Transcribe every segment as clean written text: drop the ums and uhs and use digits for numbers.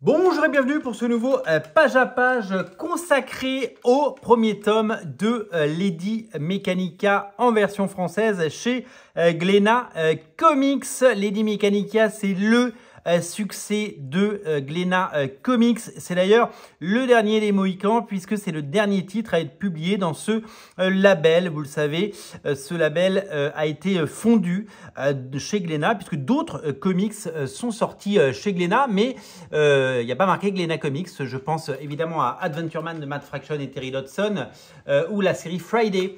Bonjour et bienvenue pour ce nouveau page à page consacré au premier tome de Lady Mechanika en version française chez Glénat Comics. Lady Mechanika, c'est le succès de Glénat Comics. C'est d'ailleurs le dernier des Mohicans puisque c'est le dernier titre à être publié dans ce label. Vous le savez, ce label a été fondu chez Glénat puisque d'autres comics sont sortis chez Glénat, mais il n'y a pas marqué Glénat Comics. Je pense évidemment à Adventure Man de Matt Fraction et Terry Dodson ou la série Friday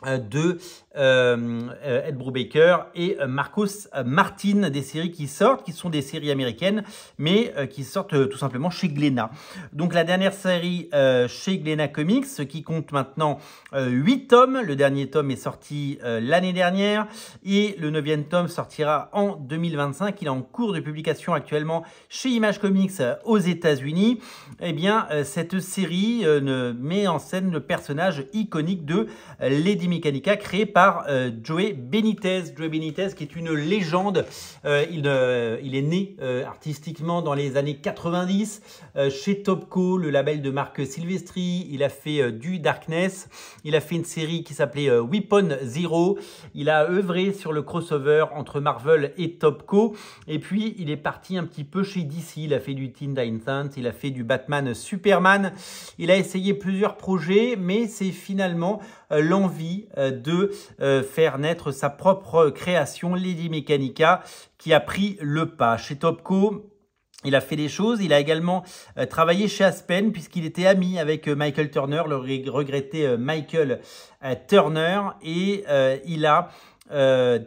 de Ed Brubaker et Marcos Martin, des séries qui sortent, qui sont des séries américaines, mais qui sortent tout simplement chez Glénat. Donc la dernière série chez Glénat Comics, qui compte maintenant 8 tomes. Le dernier tome est sorti l'année dernière et le 9e tome sortira en 2025. Il est en cours de publication actuellement chez Image Comics aux États-Unis. Eh bien, cette série met en scène le personnage iconique de Lady Mechanika, créé par Joe Benitez. Joe Benitez qui est une légende. Il est né artistiquement dans les années 90 chez Topco, le label de Marc Silvestri. Il a fait du Darkness. Il a fait une série qui s'appelait Weapon Zero. Il a œuvré sur le crossover entre Marvel et Topco. Et puis, il est parti un petit peu chez DC. Il a fait du Teen Titans. Il a fait du Batman Superman. Il a essayé plusieurs projets, mais c'est finalement l'envie de faire naître sa propre création, Lady Mechanika, qui a pris le pas. Chez Topco, il a fait des choses. Il a également travaillé chez Aspen puisqu'il était ami avec Michael Turner, le regretté Michael Turner. Et il a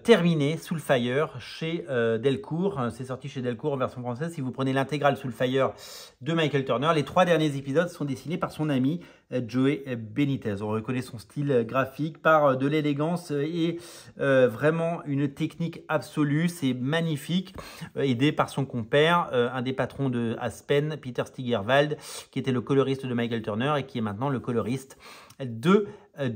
terminé Soulfire chez Delcourt. C'est sorti chez Delcourt en version française. Si vous prenez l'intégrale Soulfire de Michael Turner, les 3 derniers épisodes sont dessinés par son ami Joe Benitez. On reconnaît son style graphique par de l'élégance et vraiment une technique absolue. C'est magnifique, aidé par son compère, un des patrons de Aspen, Peter Steigerwald, qui était le coloriste de Michael Turner et qui est maintenant le coloriste de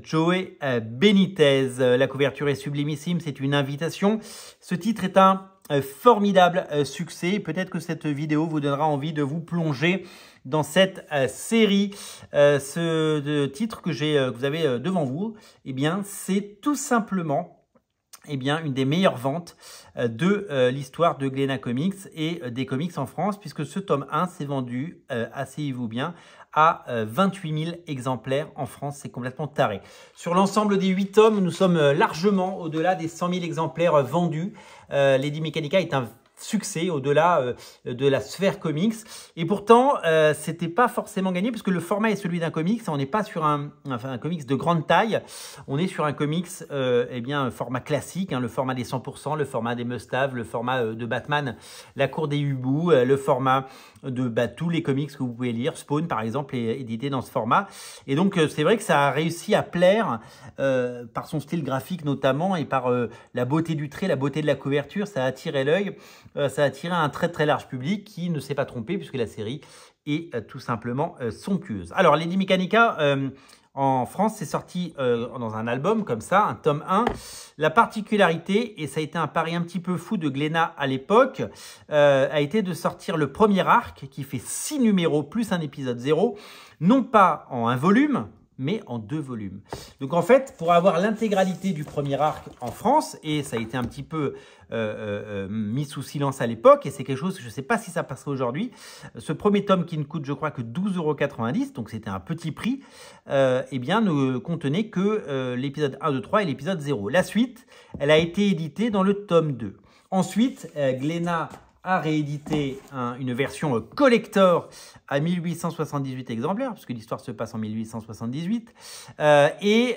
Joe Benitez. La couverture est sublimissime, c'est une invitation. Ce titre est un formidable succès. Peut-être que cette vidéo vous donnera envie de vous plonger dans cette série. Ce titre que vous avez devant vous, eh bien, c'est tout simplement une des meilleures ventes de l'histoire de Glénat Comics et des comics en France, puisque ce tome 1 s'est vendu, asseyez-vous bien, à 28 000 exemplaires en France. C'est complètement taré. Sur l'ensemble des 8 tomes, nous sommes largement au-delà des 100 000 exemplaires vendus. Lady Mechanika est un succès au-delà de la sphère comics. Et pourtant, c'était pas forcément gagné puisque le format est celui d'un comics. On n'est pas sur un comics de grande taille. On est sur un comics, format classique, le format des 100%, le format des must-have, le format de Batman, La Cour des Hiboux, le format de tous les comics que vous pouvez lire. Spawn, par exemple, est édité dans ce format. Et donc, c'est vrai que ça a réussi à plaire par son style graphique notamment et par la beauté du trait, la beauté de la couverture. Ça a attiré l'œil. Ça a attiré un très très large public qui ne s'est pas trompé puisque la série est tout simplement somptueuse. Alors, Lady Mechanika, en France, c'est sorti dans un album comme ça, un tome 1. La particularité, et ça a été un pari un petit peu fou de Glénat à l'époque, a été de sortir le premier arc qui fait 6 numéros plus un épisode 0, non pas en un volume, mais en 2 volumes. Donc en fait, pour avoir l'intégralité du premier arc en France, et ça a été un petit peu mis sous silence à l'époque, et c'est quelque chose que je ne sais pas si ça passerait aujourd'hui, ce premier tome qui ne coûte, je crois, que 12,90 €, donc c'était un petit prix, ne contenait que l'épisode 1, 2, 3 et l'épisode 0. La suite, elle a été éditée dans le tome 2. Ensuite, Glénat a réédité une version collector à 1878 exemplaires, puisque l'histoire se passe en 1878. Et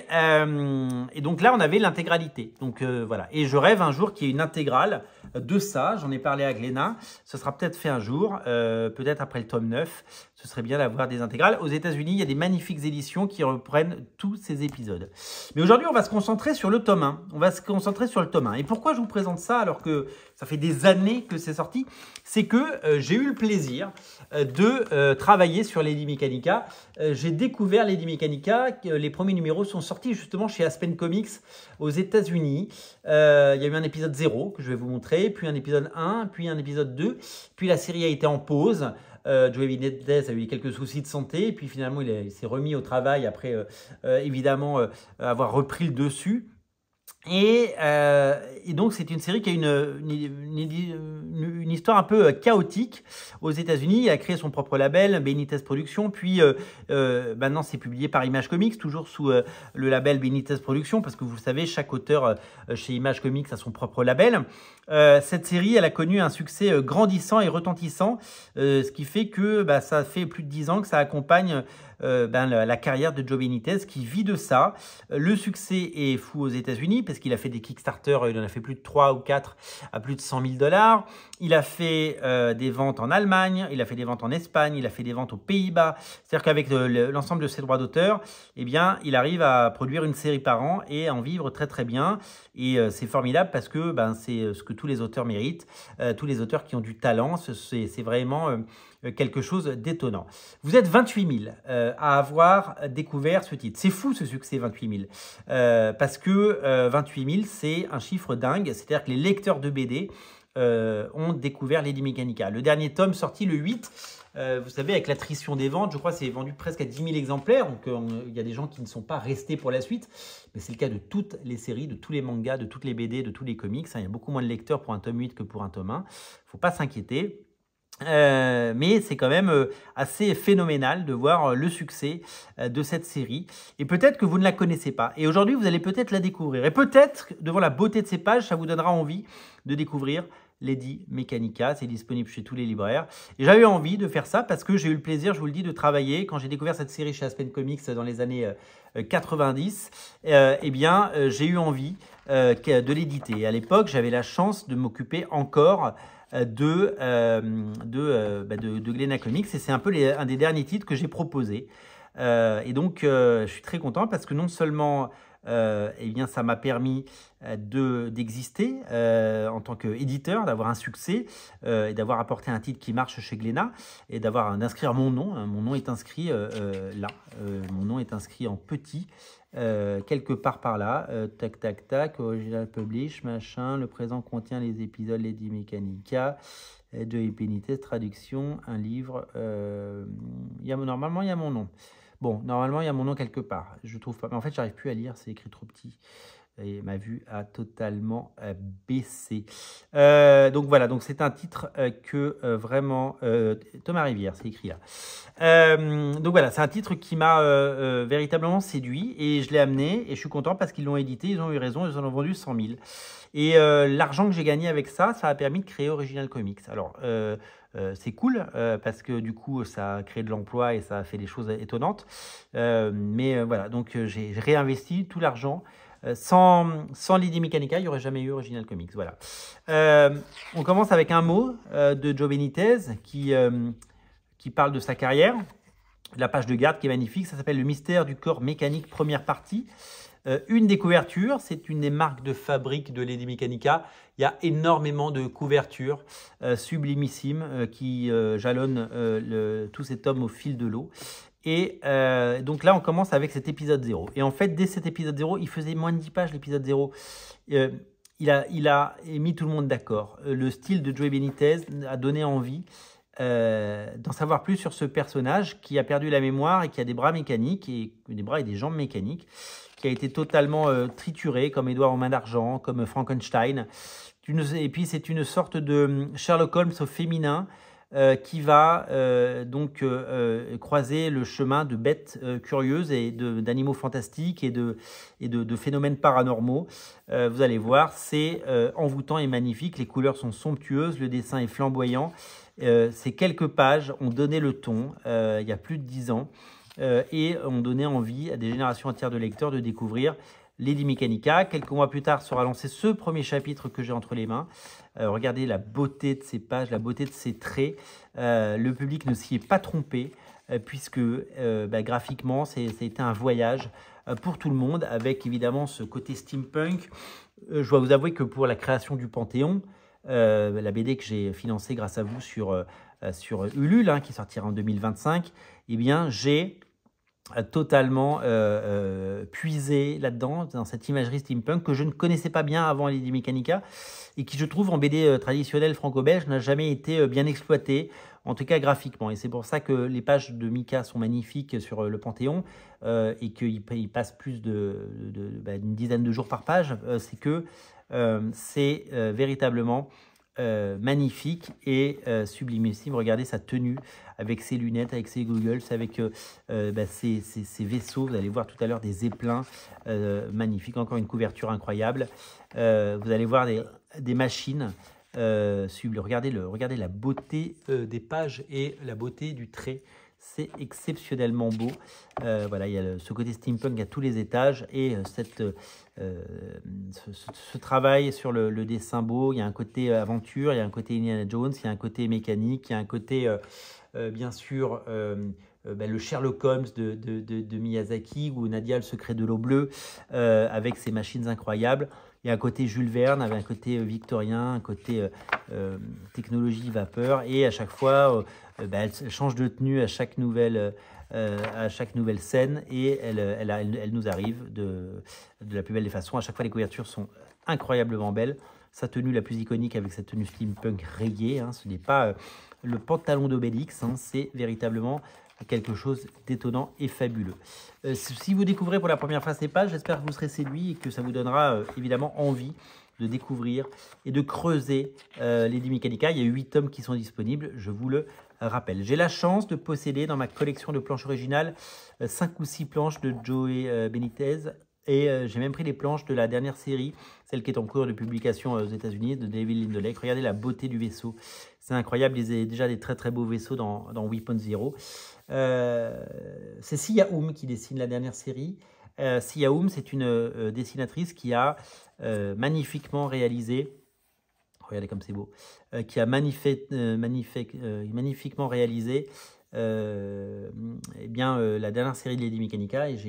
donc là, on avait l'intégralité. Donc voilà. Et je rêve un jour qu'il y ait une intégrale de ça. J'en ai parlé à Glénat. Ce sera peut-être fait un jour, peut-être après le tome 9. Ce serait bien d'avoir des intégrales. Aux États-Unis, il y a des magnifiques éditions qui reprennent tous ces épisodes. Mais aujourd'hui, on va se concentrer sur le tome 1. On va se concentrer sur le tome 1. Et pourquoi je vous présente ça alors que ça fait des années que c'est sorti sorti, c'est que j'ai eu le plaisir de travailler sur Lady Mechanika. J'ai découvert Lady Mechanika, les premiers numéros sont sortis justement chez Aspen Comics aux États-Unis. Il y a eu un épisode 0 que je vais vous montrer, puis un épisode 1, puis un épisode 2, puis la série a été en pause. Joey Benitez a eu quelques soucis de santé, et puis finalement il s'est remis au travail après évidemment avoir repris le dessus. Et donc, c'est une série qui a une histoire un peu chaotique aux États-Unis. Il a créé son propre label, Benitez Productions. Puis, maintenant, c'est publié par Image Comics, toujours sous le label Benitez Productions, parce que vous le savez, chaque auteur chez Image Comics a son propre label. Cette série, elle a connu un succès grandissant et retentissant, ce qui fait que ça fait plus de 10 ans que ça accompagne la carrière de Joe Benitez qui vit de ça. Le succès est fou aux États-Unis parce qu'il a fait des Kickstarter, il en a fait plus de 3 ou 4 à plus de 100 000 $. Il a fait des ventes en Allemagne, il a fait des ventes en Espagne, il a fait des ventes aux Pays-Bas. C'est-à-dire qu'avec l'ensemble de ses droits d'auteur, eh bien, il arrive à produire une série par an et à en vivre très très bien. Et c'est formidable parce que c'est ce que tous les auteurs méritent, tous les auteurs qui ont du talent, c'est vraiment quelque chose d'étonnant. Vous êtes 28 000 à avoir découvert ce titre. C'est fou ce succès, 28 000, parce que 28 000, c'est un chiffre dingue, c'est-à-dire que les lecteurs de BD ont découvert Lady Mechanika. Le dernier tome sorti le 8, vous savez, avec l'attrition des ventes, je crois que c'est vendu presque à 10 000 exemplaires, donc il y a des gens qui ne sont pas restés pour la suite, mais c'est le cas de toutes les séries, de tous les mangas, de toutes les BD, de tous les comics. Il y a beaucoup moins de lecteurs pour un tome 8 que pour un tome 1, il ne faut pas s'inquiéter. Mais c'est quand même assez phénoménal de voir le succès de cette série. Et peut-être que vous ne la connaissez pas. Et aujourd'hui, vous allez peut-être la découvrir. Et peut-être, devant la beauté de ces pages, ça vous donnera envie de découvrir Lady Mechanika. C'est disponible chez tous les libraires. Et j'avais envie de faire ça parce que j'ai eu le plaisir, je vous le dis, de travailler. Quand j'ai découvert cette série chez Aspen Comics dans les années 90, j'ai eu envie de l'éditer. Et à l'époque, j'avais la chance de m'occuper encore de Glénat Comics, et c'est un peu un des derniers titres que j'ai proposé. Et donc, je suis très content parce que non seulement ça m'a permis d'exister en tant qu'éditeur, d'avoir un succès et d'avoir apporté un titre qui marche chez Glénat et d'inscrire mon nom. Mon nom est inscrit là. Mon nom est inscrit en petit. Quelque part par là, tac tac tac, original publish, machin, le présent contient les épisodes Lady Mechanika, de Benitez, traduction, un livre, normalement il y a mon nom. Bon, normalement il y a mon nom quelque part, je trouve pas, mais en fait j'arrive plus à lire, c'est écrit trop petit. Et ma vue a totalement baissé. Donc voilà, donc c'est un titre que vraiment... Thomas Rivière, c'est écrit là. Donc voilà, c'est un titre qui m'a véritablement séduit et je l'ai amené et je suis content parce qu'ils l'ont édité, ils ont eu raison, ils en ont vendu 100 000. Et l'argent que j'ai gagné avec ça, ça a permis de créer Original Comics. Alors, c'est cool parce que du coup, ça a créé de l'emploi et ça a fait des choses étonnantes. Voilà, donc j'ai réinvesti tout l'argent. Sans Lady Mechanika, il n'y aurait jamais eu Original Comics. Voilà. On commence avec un mot de Joe Benitez qui parle de sa carrière. La page de garde qui est magnifique, ça s'appelle « Le mystère du corps mécanique, première partie ». Une des couvertures, c'est une des marques de fabrique de Lady Mechanika. Il y a énormément de couvertures sublimissimes qui jalonnent tous ces tomes au fil de l'eau. Et donc là, on commence avec cet épisode 0. Et en fait, dès cet épisode 0, il faisait moins de 10 pages, l'épisode 0. Il a mis tout le monde d'accord. Le style de Joey Benitez a donné envie d'en savoir plus sur ce personnage qui a perdu la mémoire et qui a des bras mécaniques, des bras et des jambes mécaniques, qui a été totalement trituré, comme Édouard aux mains d'argent, comme Frankenstein. Et puis, c'est une sorte de Sherlock Holmes au féminin, qui va croiser le chemin de bêtes curieuses et d'animaux fantastiques et de phénomènes paranormaux. Vous allez voir, c'est envoûtant et magnifique. Les couleurs sont somptueuses, le dessin est flamboyant. Ces quelques pages ont donné le ton il y a plus de 10 ans et ont donné envie à des générations entières de lecteurs de découvrir Lady Mechanika. Quelques mois plus tard sera lancé ce premier chapitre que j'ai entre les mains. Regardez la beauté de ces pages, la beauté de ces traits. Le public ne s'y est pas trompé puisque graphiquement, c'était un voyage pour tout le monde avec évidemment ce côté steampunk. Je dois vous avouer que pour la création du Panthéon, la BD que j'ai financée grâce à vous sur Ulule, hein, qui sortira en 2025, eh bien, j'ai totalement puisé là-dedans, dans cette imagerie steampunk que je ne connaissais pas bien avant Lady Mechanika et qui, je trouve, en BD traditionnelle franco-belge, n'a jamais été bien exploitée, en tout cas graphiquement. Et c'est pour ça que les pages de Mika sont magnifiques sur le Panthéon et qu'il passe plus d'une dizaine de jours par page. C'est que c'est véritablement magnifique et sublimissime. Regardez sa tenue avec ses lunettes, avec ses goggles, avec ses vaisseaux. Vous allez voir tout à l'heure des éplins magnifiques. Encore une couverture incroyable. Vous allez voir des machines sublimes. Regardez la beauté des pages et la beauté du trait. C'est exceptionnellement beau. Voilà, il y a ce côté steampunk à tous les étages et ce travail sur le dessin beau. Il y a un côté aventure, il y a un côté Indiana Jones, il y a un côté mécanique, il y a un côté, bien sûr, le Sherlock Holmes de Miyazaki ou Nadia, le secret de l'eau bleue, avec ses machines incroyables. Il y a un côté Jules Verne, avec un côté victorien, un côté technologie vapeur. Et à chaque fois, elle change de tenue à chaque nouvelle scène. Et elle nous arrive de la plus belle des façons. À chaque fois, les couvertures sont incroyablement belles. Sa tenue la plus iconique avec cette tenue steampunk rayée. Hein, ce n'est pas le pantalon d'Obélix. Hein, c'est véritablement quelque chose d'étonnant et fabuleux. Si vous découvrez pour la première fois ces pages, j'espère que vous serez séduit et que ça vous donnera évidemment envie de découvrir et de creuser Lady Mechanika. Il y a 8 tomes qui sont disponibles, je vous le rappelle. J'ai la chance de posséder dans ma collection de planches originales 5 ou 6 planches de Joey Benitez. Et j'ai même pris les planches de la dernière série, celle qui est en cours de publication aux États-Unis, de David Lindley. Regardez la beauté du vaisseau. C'est incroyable. Il y a déjà des très très beaux vaisseaux dans Weapon Zero. C'est Sia Hum qui dessine la dernière série. Sia Hum, c'est une dessinatrice qui a magnifiquement réalisé. Regardez comme c'est beau. Qui a magnifiquement réalisé la dernière série de Lady Mechanika, et je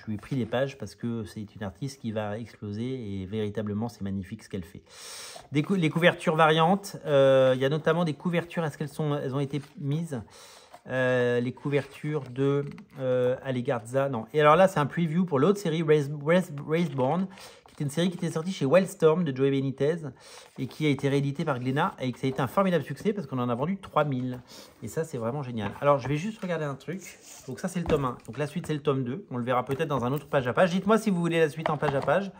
lui ai pris des pages parce que c'est une artiste qui va exploser et véritablement c'est magnifique ce qu'elle fait. Les couvertures variantes, il y a notamment des couvertures, elles ont été mises, les couvertures de Allegarza, non. Et alors là c'est un preview pour l'autre série Raceborn, c'est une série qui était sortie chez Wildstorm de Joey Benitez et qui a été rééditée par Glénat et que ça a été un formidable succès parce qu'on en a vendu 3000. Et ça, c'est vraiment génial. Alors, je vais juste regarder un truc. Donc ça, c'est le tome 1. Donc la suite, c'est le tome 2. On le verra peut-être dans un autre page à page. Dites-moi si vous voulez la suite en page à page.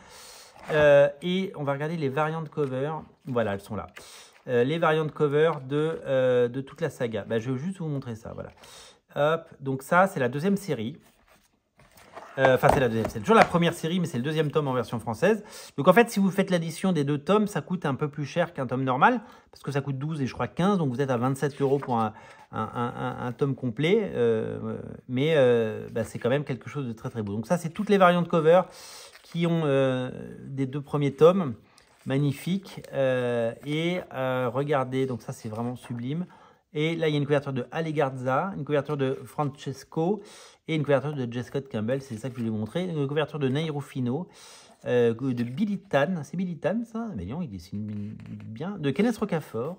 Et on va regarder les variantes cover. Voilà, elles sont là. Les variantes cover de toute la saga. Je vais juste vous montrer ça. Voilà. Hop. Donc ça, c'est la deuxième série. Enfin, c'est toujours la première série, mais c'est le deuxième tome en version française. Donc, en fait, si vous faites l'addition des 2 tomes, ça coûte un peu plus cher qu'un tome normal, parce que ça coûte 12 et je crois 15, donc vous êtes à 27 € pour un tome complet, mais c'est quand même quelque chose de très très beau. Donc ça, c'est toutes les variantes cover qui ont des 2 premiers tomes, magnifiques, regardez, donc ça, c'est vraiment sublime. Et là, il y a une couverture de Allegarza, une couverture de Francesco et une couverture de J. Scott Campbell. C'est ça que je vais vous montrer. Une couverture de Nairo Fino, de Billy Tan. C'est Billy Tan, ça? Mais non, il dessine bien. De Kenneth Rocafort.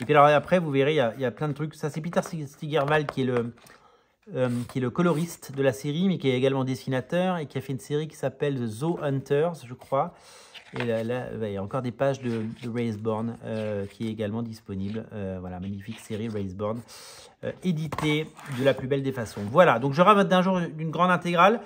Et puis alors après, vous verrez, il y a plein de trucs. Ça, c'est Peter Stigerwald qui est le coloriste de la série, mais qui est également dessinateur et qui a fait une série qui s'appelle The Zoo Hunters, je crois. Et là, il y a encore des pages de Raceborn qui est également disponible. Voilà, magnifique série Raceborn, éditée de la plus belle des façons. Voilà, donc je rame d'un jour d'une grande intégrale.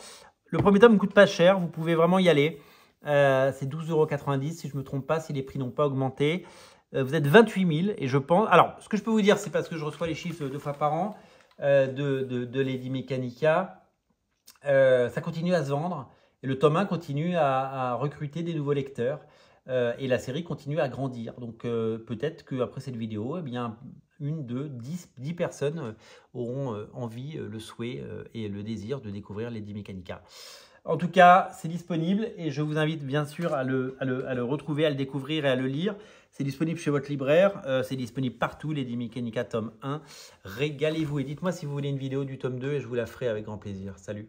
Le premier tome ne coûte pas cher, vous pouvez vraiment y aller. C'est 12,90 € si je ne me trompe pas, si les prix n'ont pas augmenté. Vous êtes 28 000 et je pense... Alors, ce que je peux vous dire, c'est parce que je reçois les chiffres 2 fois par an de Lady Mechanika. Ça continue à se vendre. Et le tome 1 continue à recruter des nouveaux lecteurs et la série continue à grandir. Donc peut-être qu'après cette vidéo, 1, 2, 10 personnes auront envie, le souhait et le désir de découvrir Lady Mechanika. En tout cas, c'est disponible et je vous invite bien sûr à le retrouver, à le découvrir et à le lire. C'est disponible chez votre libraire, c'est disponible partout, Lady Mechanika tome 1. Régalez-vous et dites-moi si vous voulez une vidéo du tome 2 et je vous la ferai avec grand plaisir. Salut!